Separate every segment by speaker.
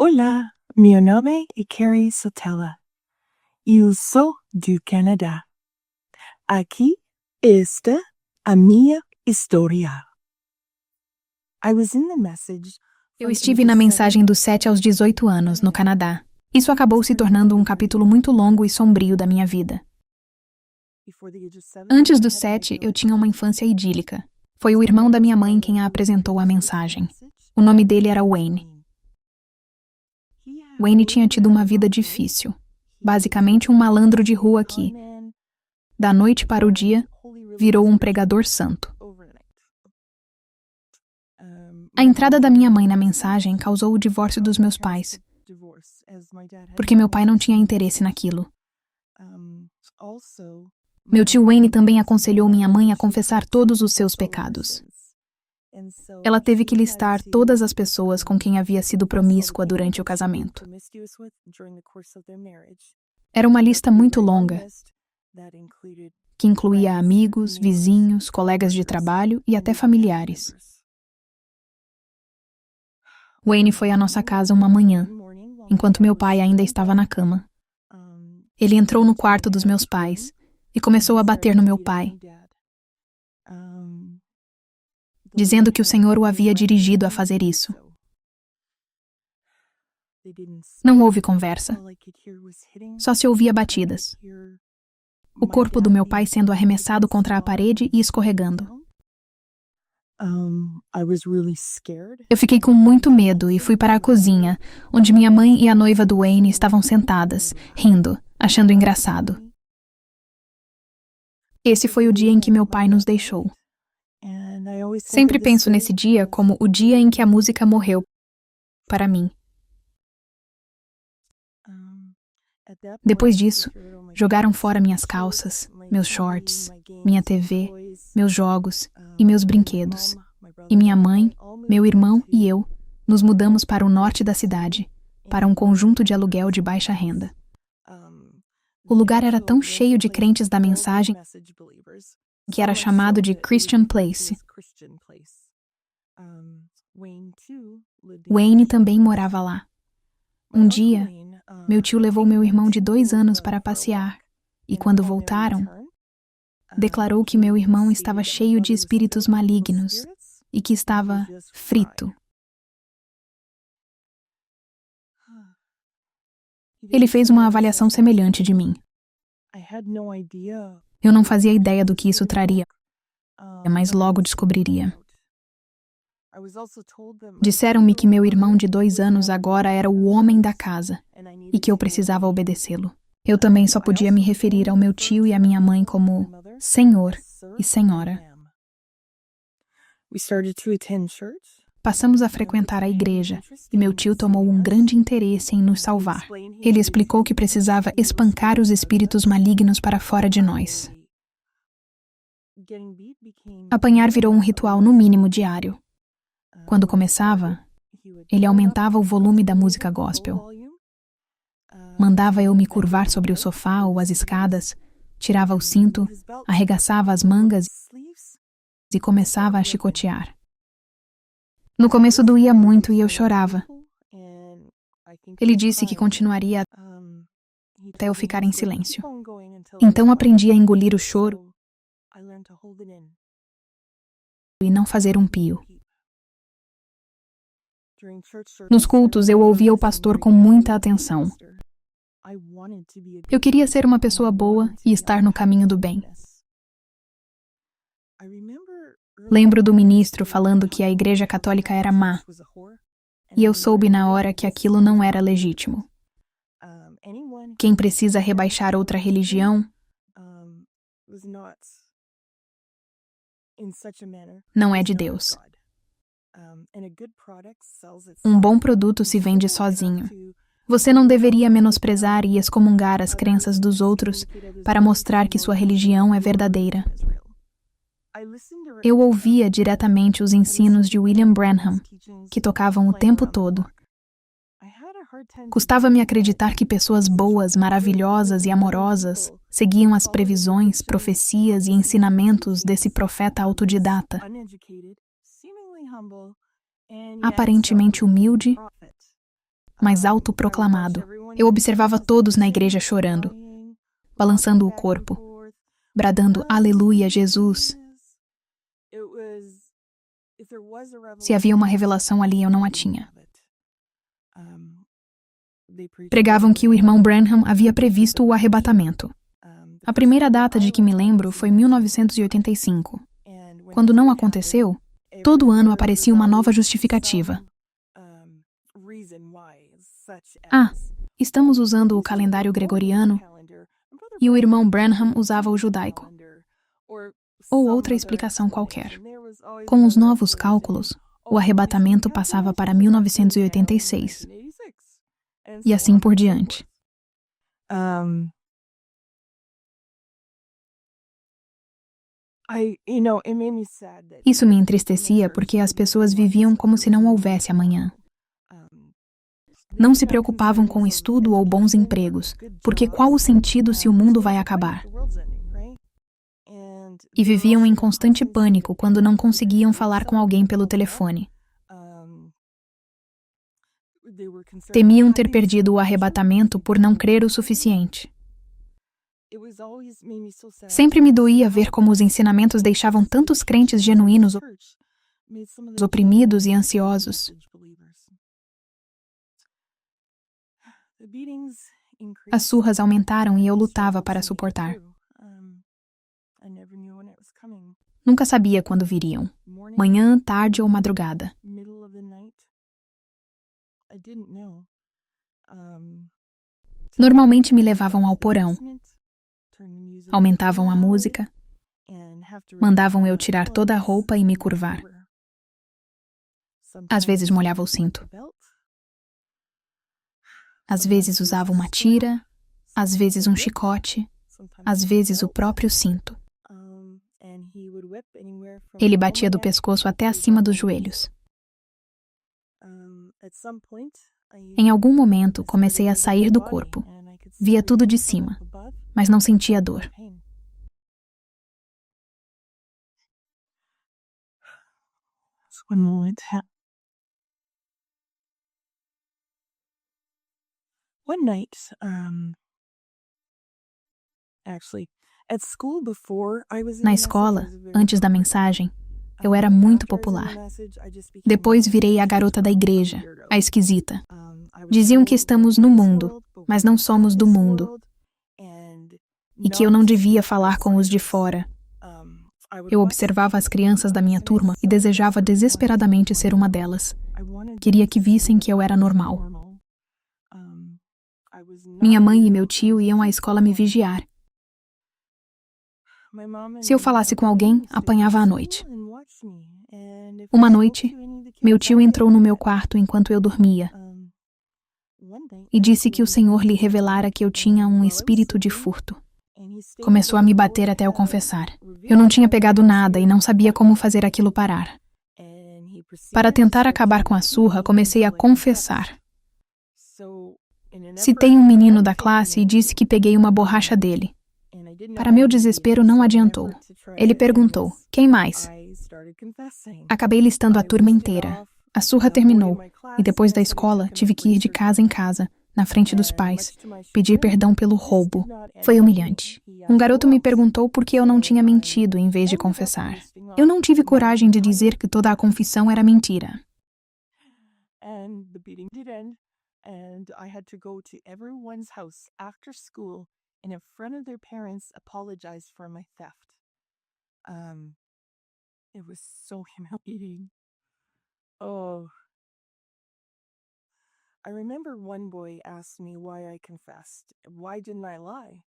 Speaker 1: Olá, meu nome é Carrie Sotella. Eu sou do Canadá. Aqui está a minha história.
Speaker 2: Eu estive na mensagem dos 7 aos 18 anos, no Canadá. Isso acabou se tornando um capítulo muito longo e sombrio da minha vida. Antes dos 7, eu tinha uma infância idílica. Foi o irmão da minha mãe quem a apresentou a mensagem. O nome dele era Wayne. Wayne tinha tido uma vida difícil. Basicamente um malandro de rua que, da noite para o dia, virou um pregador santo. A entrada da minha mãe na mensagem causou o divórcio dos meus pais, porque meu pai não tinha interesse naquilo. Meu tio Wayne também aconselhou minha mãe a confessar todos os seus pecados. Ela teve que listar todas as pessoas com quem havia sido promíscua durante o casamento. Era uma lista muito longa, que incluía amigos, vizinhos, colegas de trabalho e até familiares. Wayne foi à nossa casa uma manhã, enquanto meu pai ainda estava na cama. Ele entrou no quarto dos meus pais e começou a bater no meu pai, dizendo que o Senhor o havia dirigido a fazer isso. Não houve conversa. Só se ouvia batidas. O corpo do meu pai sendo arremessado contra a parede e escorregando. Eu fiquei com muito medo e fui para a cozinha, onde minha mãe e a noiva do Wayne estavam sentadas, rindo, achando engraçado. Esse foi o dia em que meu pai nos deixou. Sempre penso nesse dia como o dia em que a música morreu para mim. Depois disso, jogaram fora minhas calças, meus shorts, minha TV, meus jogos e meus brinquedos. E minha mãe, meu irmão e eu nos mudamos para o norte da cidade, para um conjunto de aluguel de baixa renda. O lugar era tão cheio de crentes da mensagem que era chamado de Christian Place. Wayne também morava lá. Um dia, meu tio levou meu irmão de 2 anos para passear e, quando voltaram, declarou que meu irmão estava cheio de espíritos malignos e que estava frito. Ele fez uma avaliação semelhante de mim. Eu não fazia ideia do que isso traria, mas logo descobriria. Disseram-me que meu irmão de 2 anos agora era o homem da casa e que eu precisava obedecê-lo. Eu também só podia me referir ao meu tio e à minha mãe como Senhor e Senhora. Passamos a frequentar a igreja e meu tio tomou um grande interesse em nos salvar. Ele explicou que precisava espancar os espíritos malignos para fora de nós. Apanhar virou um ritual no mínimo diário. Quando começava, ele aumentava o volume da música gospel. Mandava eu me curvar sobre o sofá ou as escadas, tirava o cinto, arregaçava as mangas e começava a chicotear. No começo doía muito e eu chorava. Ele disse que continuaria até eu ficar em silêncio. Então aprendi a engolir o choro e não fazer um pio. Nos cultos eu ouvia o pastor com muita atenção. Eu queria ser uma pessoa boa e estar no caminho do bem. Lembro do ministro falando que a Igreja Católica era má, e eu soube na hora que aquilo não era legítimo. Quem precisa rebaixar outra religião não é de Deus. Um bom produto se vende sozinho. Você não deveria menosprezar e excomungar as crenças dos outros para mostrar que sua religião é verdadeira. Eu ouvia diretamente os ensinos de William Branham, que tocavam o tempo todo. Custava-me acreditar que pessoas boas, maravilhosas e amorosas seguiam as previsões, profecias e ensinamentos desse profeta autodidata, aparentemente humilde, mas autoproclamado. Eu observava todos na igreja chorando, balançando o corpo, bradando Aleluia, Jesus. Se havia uma revelação ali, eu não a tinha. Pregavam que o irmão Branham havia previsto o arrebatamento. A primeira data de que me lembro foi 1985. Quando não aconteceu, todo ano aparecia uma nova justificativa. Estamos usando o calendário gregoriano e o irmão Branham usava o judaico. Ou outra explicação qualquer. Com os novos cálculos, o arrebatamento passava para 1986. E assim por diante. Isso me entristecia porque as pessoas viviam como se não houvesse amanhã. Não se preocupavam com estudo ou bons empregos, porque qual o sentido se o mundo vai acabar? E viviam em constante pânico quando não conseguiam falar com alguém pelo telefone. Temiam ter perdido o arrebatamento por não crer o suficiente. Sempre me doía ver como os ensinamentos deixavam tantos crentes genuínos oprimidos e ansiosos. As surras aumentaram e eu lutava para suportar. Nunca sabia quando viriam. Manhã, tarde ou madrugada. Normalmente me levavam ao porão. Aumentavam a música. Mandavam eu tirar toda a roupa e me curvar. Às vezes molhava o cinto. Às vezes usava uma tira, às vezes um chicote, às vezes o próprio cinto. Ele batia do pescoço até acima dos joelhos. Em algum momento, comecei a sair do corpo. Via tudo de cima, mas não sentia dor.
Speaker 1: One night,
Speaker 2: Na escola, antes da mensagem, eu era muito popular. Depois virei a garota da igreja, a esquisita. Diziam que estamos no mundo, mas não somos do mundo. E que eu não devia falar com os de fora. Eu observava as crianças da minha turma e desejava desesperadamente ser uma delas. Queria que vissem que eu era normal. Minha mãe e meu tio iam à escola me vigiar. Se eu falasse com alguém, apanhava à noite. Uma noite, meu tio entrou no meu quarto enquanto eu dormia e disse que o Senhor lhe revelara que eu tinha um espírito de furto. Começou a me bater até eu confessar. Eu não tinha pegado nada e não sabia como fazer aquilo parar. Para tentar acabar com a surra, comecei a confessar. Citei um menino da classe e disse que peguei uma borracha dele. Para meu desespero, não adiantou. Ele perguntou, quem mais? Acabei listando a turma inteira. A surra terminou, e depois da escola, tive que ir de casa em casa, na frente dos pais, pedir perdão pelo roubo. Foi humilhante. Um garoto me perguntou por que eu não tinha mentido em vez de confessar. Eu não tive coragem de dizer que toda a confissão era mentira.
Speaker 1: And I had to go to everyone's house after school and in front of their parents apologize for my theft. It was so humiliating. Oh. I remember one boy asked me why I confessed. Why didn't I lie?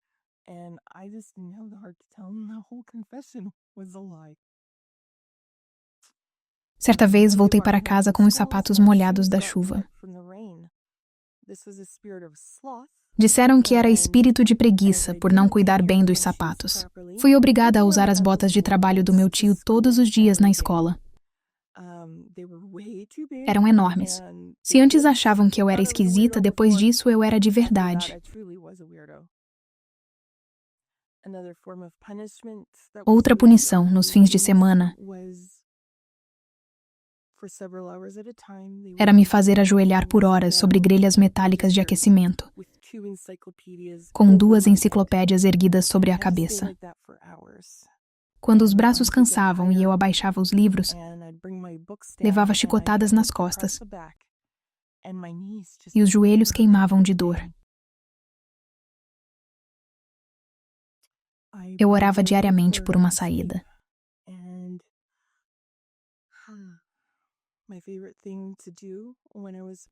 Speaker 1: And I just didn't have the heart to tell him the whole confession was a lie.
Speaker 2: Certa vez voltei para casa com os sapatos molhados da chuva. Disseram que era espírito de preguiça por não cuidar bem dos sapatos. Fui obrigada a usar as botas de trabalho do meu tio todos os dias na escola. Eram enormes. Se antes achavam que eu era esquisita, depois disso eu era de verdade. Outra punição nos fins de semana Era me fazer ajoelhar por horas sobre grelhas metálicas de aquecimento, com 2 enciclopédias erguidas sobre a cabeça. Quando os braços cansavam e eu abaixava os livros, levava chicotadas nas costas e os joelhos queimavam de dor. Eu orava diariamente por uma saída.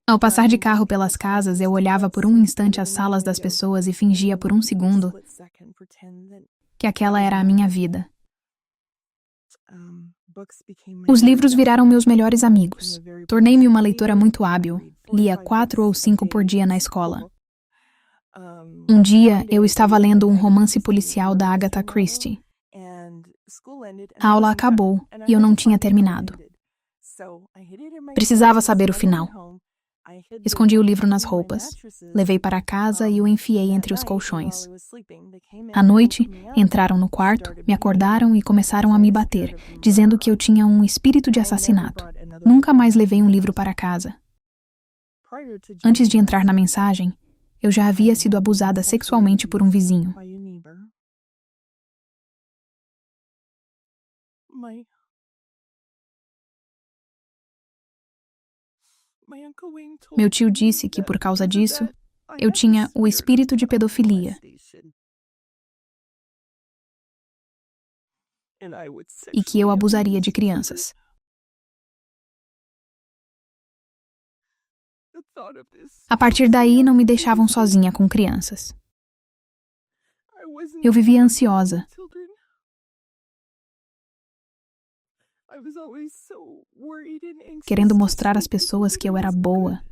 Speaker 2: Ao passar de carro pelas casas, eu olhava por um instante as salas das pessoas e fingia por um segundo que aquela era a minha vida. Os livros viraram meus melhores amigos. Tornei-me uma leitora muito hábil. Lia 4 ou 5 por dia na escola. Um dia, eu estava lendo um romance policial da Agatha Christie. A aula acabou e eu não tinha terminado. Precisava saber o final. Escondi o livro nas roupas, levei para casa e o enfiei entre os colchões. À noite, entraram no quarto, me acordaram e começaram a me bater, dizendo que eu tinha um espírito de assassinato. Nunca mais levei um livro para casa. Antes de entrar na mensagem, eu já havia sido abusada sexualmente por um vizinho. Meu tio disse que, por causa disso, eu tinha o espírito de pedofilia e que eu abusaria de crianças. A partir daí, não me deixavam sozinha com crianças. Eu vivia ansiosa. Querendo mostrar às pessoas que eu era boa,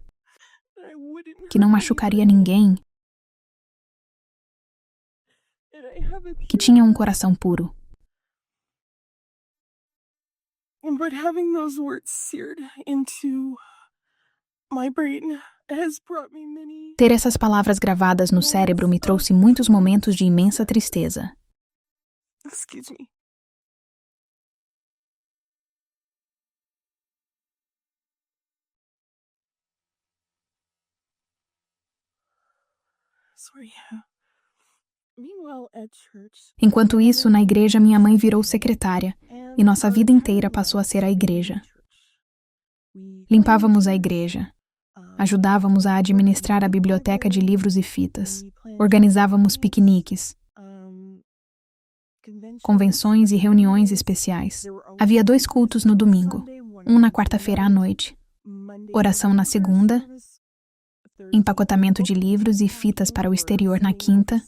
Speaker 2: que não machucaria ninguém, que tinha um coração puro. Ter essas palavras gravadas no cérebro me trouxe muitos momentos de imensa tristeza. Enquanto isso, na igreja, minha mãe virou secretária e nossa vida inteira passou a ser a igreja. Limpávamos a igreja, ajudávamos a administrar a biblioteca de livros e fitas, organizávamos piqueniques, convenções e reuniões especiais. Havia 2 cultos no domingo, um na quarta-feira à noite, oração na segunda, empacotamento de livros e fitas para o exterior na quinta,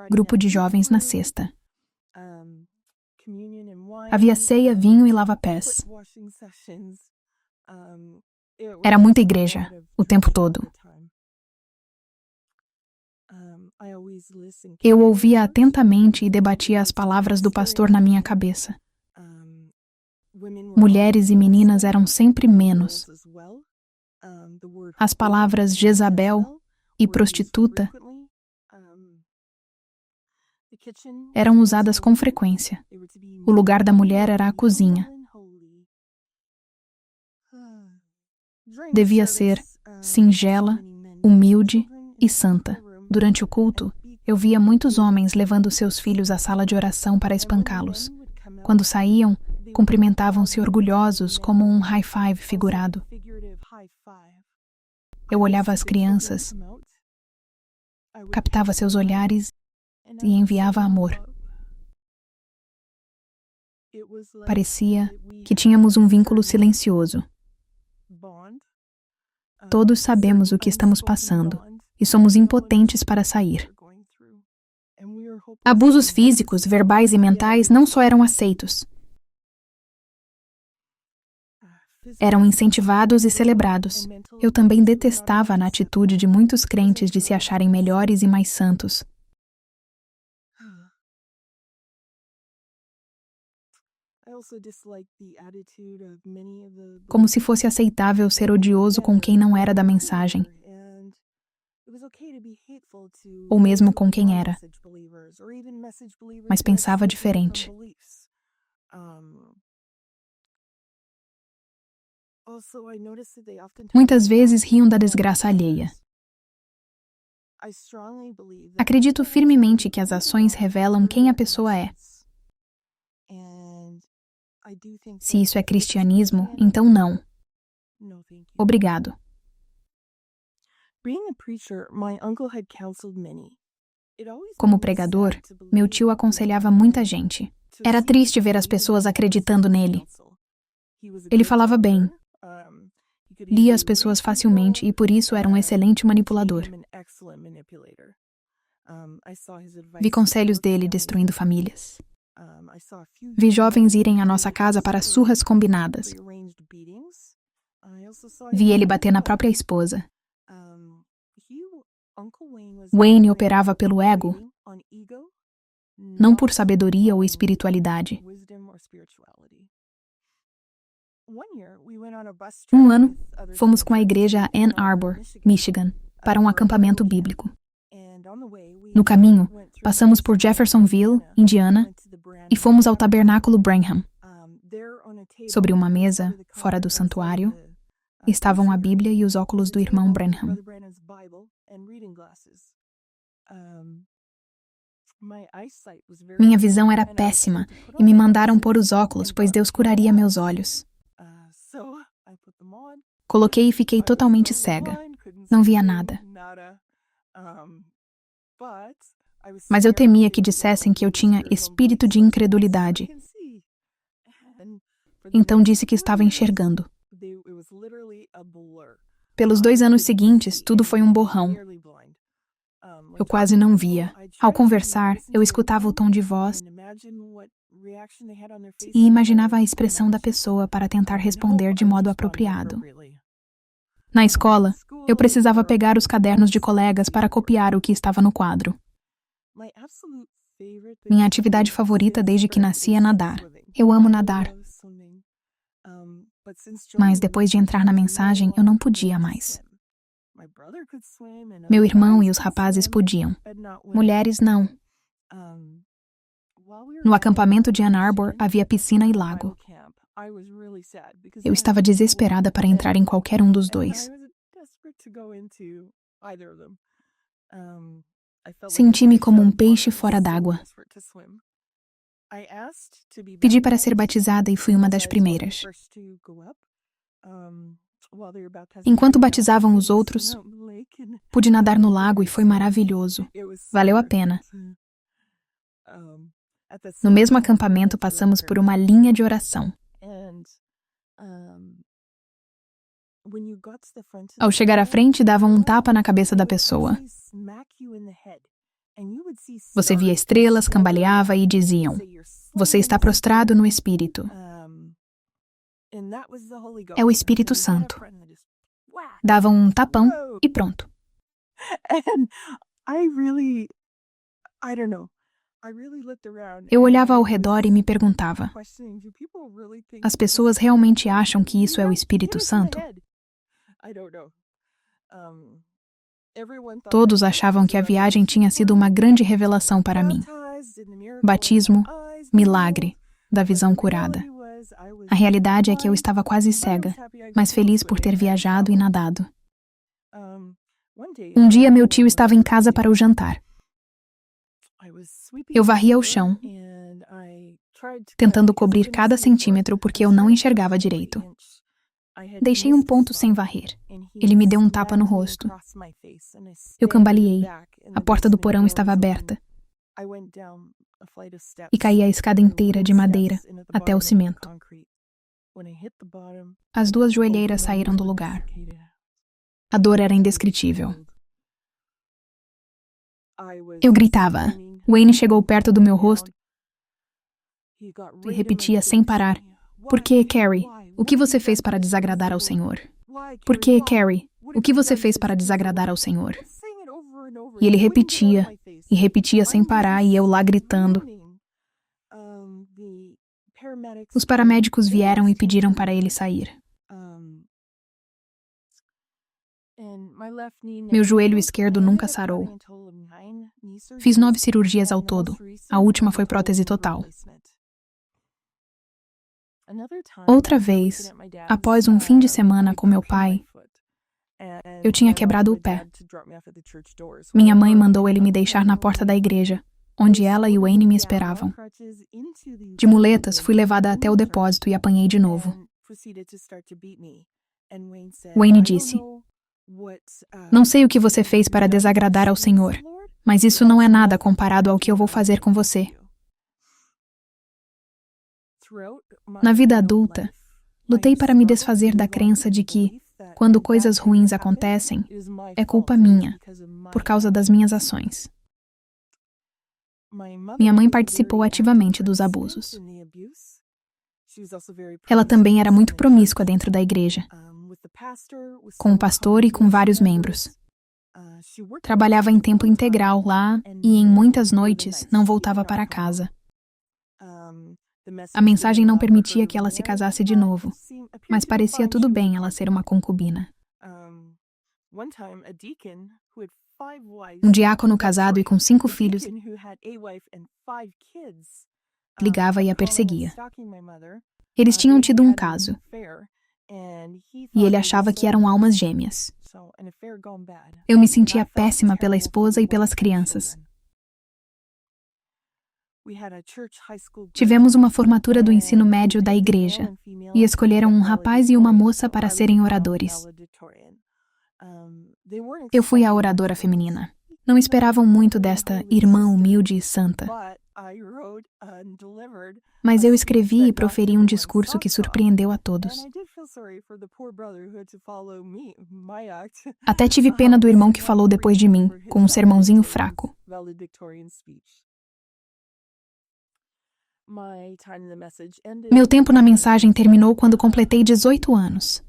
Speaker 2: grupo de jovens na sexta. Havia ceia, vinho e lava-pés. Era muita igreja, o tempo todo. Eu ouvia atentamente e debatia as palavras do pastor na minha cabeça. Mulheres e meninas eram sempre menos. As palavras Jezabel e prostituta eram usadas com frequência. O lugar da mulher era a cozinha. Devia ser singela, humilde e santa. Durante o culto, eu via muitos homens levando seus filhos à sala de oração para espancá-los. Quando saíam, cumprimentavam-se orgulhosos como um high five figurado. Eu olhava as crianças, captava seus olhares e enviava amor. Parecia que tínhamos um vínculo silencioso. Todos sabemos o que estamos passando e somos impotentes para sair. Abusos físicos, verbais e mentais não só eram aceitos, eram incentivados e celebrados. Eu também detestava a atitude de muitos crentes de se acharem melhores e mais santos. Como se fosse aceitável ser odioso com quem não era da mensagem, ou mesmo com quem era, mas pensava diferente. Muitas vezes riam da desgraça alheia. Acredito firmemente que as ações revelam quem a pessoa é. Se isso é cristianismo, então não. Obrigado. Como pregador, meu tio aconselhava muita gente. Era triste ver as pessoas acreditando nele. Ele falava bem. Lia as pessoas facilmente e por isso era um excelente manipulador. Vi conselhos dele destruindo famílias. Vi jovens irem à nossa casa para surras combinadas. Vi ele bater na própria esposa. Wayne operava pelo ego, não por sabedoria ou espiritualidade. Um ano, fomos com a igreja a Ann Arbor, Michigan, para um acampamento bíblico. No caminho, passamos por Jeffersonville, Indiana, e fomos ao tabernáculo Branham. Sobre uma mesa, fora do santuário, estavam a Bíblia e os óculos do irmão Branham. Minha visão era péssima e me mandaram pôr os óculos, pois Deus curaria meus olhos. Coloquei e fiquei totalmente cega. Não via nada. Mas eu temia que dissessem que eu tinha espírito de incredulidade. Então disse que estava enxergando. Pelos 2 anos seguintes, tudo foi um borrão. Eu quase não via. Ao conversar, eu escutava o tom de voz e imaginava a expressão da pessoa para tentar responder de modo apropriado. Na escola, eu precisava pegar os cadernos de colegas para copiar o que estava no quadro. Minha atividade favorita desde que nasci é nadar. Eu amo nadar. Mas depois de entrar na mensagem, eu não podia mais. Meu irmão e os rapazes podiam. Mulheres, não. No acampamento de Ann Arbor, havia piscina e lago. Eu estava desesperada para entrar em qualquer um dos dois. Senti-me como um peixe fora d'água. Pedi para ser batizada e fui uma das primeiras. Enquanto batizavam os outros, pude nadar no lago e foi maravilhoso. Valeu a pena. No mesmo acampamento, passamos por uma linha de oração. Ao chegar à frente, davam um tapa na cabeça da pessoa. Você via estrelas, cambaleava e diziam: "Você está prostrado no Espírito." É o Espírito Santo. Davam um tapão e pronto. Eu olhava ao redor e me perguntava: as pessoas realmente acham que isso é o Espírito Santo? Todos achavam que a viagem tinha sido uma grande revelação para mim. Batismo, milagre, da visão curada. A realidade é que eu estava quase cega, mas feliz por ter viajado e nadado. Um dia meu tio estava em casa para o jantar. Eu varria o chão, tentando cobrir cada centímetro porque eu não enxergava direito. Deixei um ponto sem varrer. Ele me deu um tapa no rosto. Eu cambaleei. A porta do porão estava aberta. E caí a escada inteira de madeira até o cimento. As 2 joelheiras saíram do lugar. A dor era indescritível. Eu gritava. Wayne chegou perto do meu rosto e repetia sem parar: "Por que, Carrie? O que você fez para desagradar ao Senhor? Por que, Carrie? O que você fez para desagradar ao Senhor?" E ele repetia, e repetia sem parar, e eu lá gritando. Os paramédicos vieram e pediram para ele sair. Meu joelho esquerdo nunca sarou. Fiz 9 cirurgias ao todo. A última foi prótese total. Outra vez, após um fim de semana com meu pai, eu tinha quebrado o pé. Minha mãe mandou ele me deixar na porta da igreja, onde ela e Wayne me esperavam. De muletas, fui levada até o depósito e apanhei de novo. Wayne disse: "Não sei o que você fez para desagradar ao Senhor, mas isso não é nada comparado ao que eu vou fazer com você." Na vida adulta, lutei para me desfazer da crença de que, quando coisas ruins acontecem, é culpa minha, por causa das minhas ações. Minha mãe participou ativamente dos abusos. Ela também era muito promíscua dentro da igreja, com o pastor e com vários membros. Trabalhava em tempo integral lá e, em muitas noites, não voltava para casa. A mensagem não permitia que ela se casasse de novo, mas parecia tudo bem ela ser uma concubina. Um diácono casado e com 5 filhos ligava e a perseguia. Eles tinham tido um caso, e ele achava que eram almas gêmeas. Eu me sentia péssima pela esposa e pelas crianças. Tivemos uma formatura do ensino médio da igreja e escolheram um rapaz e uma moça para serem oradores. Eu fui a oradora feminina. Não esperavam muito desta irmã humilde e santa. Mas eu escrevi e proferi um discurso que surpreendeu a todos. Até tive pena do irmão que falou depois de mim, com um sermãozinho fraco. Meu tempo na mensagem terminou quando completei 18 anos.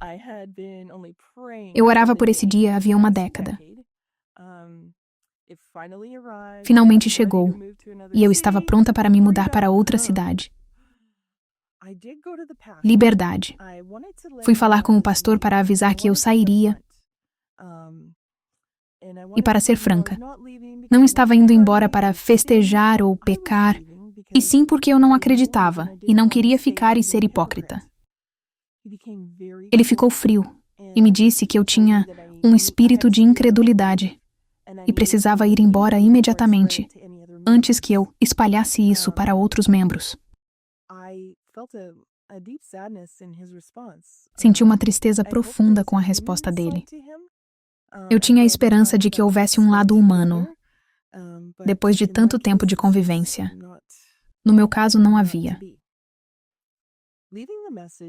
Speaker 2: Eu orava por esse dia havia uma década. Finalmente chegou, e eu estava pronta para me mudar para outra cidade. Liberdade. Fui falar com o pastor para avisar que eu sairia. E para ser franca, não estava indo embora para festejar ou pecar, e sim porque eu não acreditava e não queria ficar e ser hipócrita. Ele ficou frio e me disse que eu tinha um espírito de incredulidade e precisava ir embora imediatamente, antes que eu espalhasse isso para outros membros. Senti uma tristeza profunda com a resposta dele. Eu tinha a esperança de que houvesse um lado humano, depois de tanto tempo de convivência. No meu caso, não havia.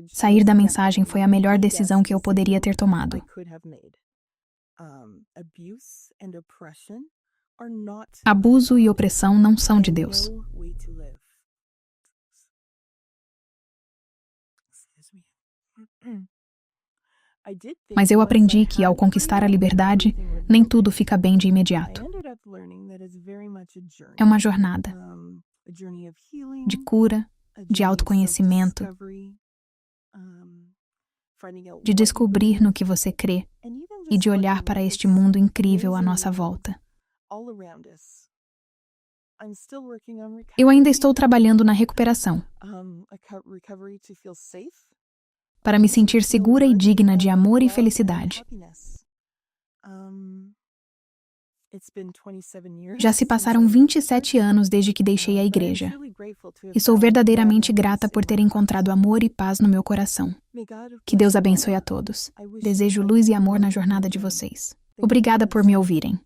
Speaker 2: Sair da mensagem foi a melhor decisão que eu poderia ter tomado. Abuso e opressão não são de Deus. Mas eu aprendi que, ao conquistar a liberdade, nem tudo fica bem de imediato. É uma jornada de cura, de autoconhecimento, de descobrir no que você crê e de olhar para este mundo incrível à nossa volta. Eu ainda estou trabalhando na recuperação para me sentir segura e digna de amor e felicidade. Já se passaram 27 anos desde que deixei a igreja, e sou verdadeiramente grata por ter encontrado amor e paz no meu coração. Que Deus abençoe a todos. Desejo luz e amor na jornada de vocês. Obrigada por me ouvirem.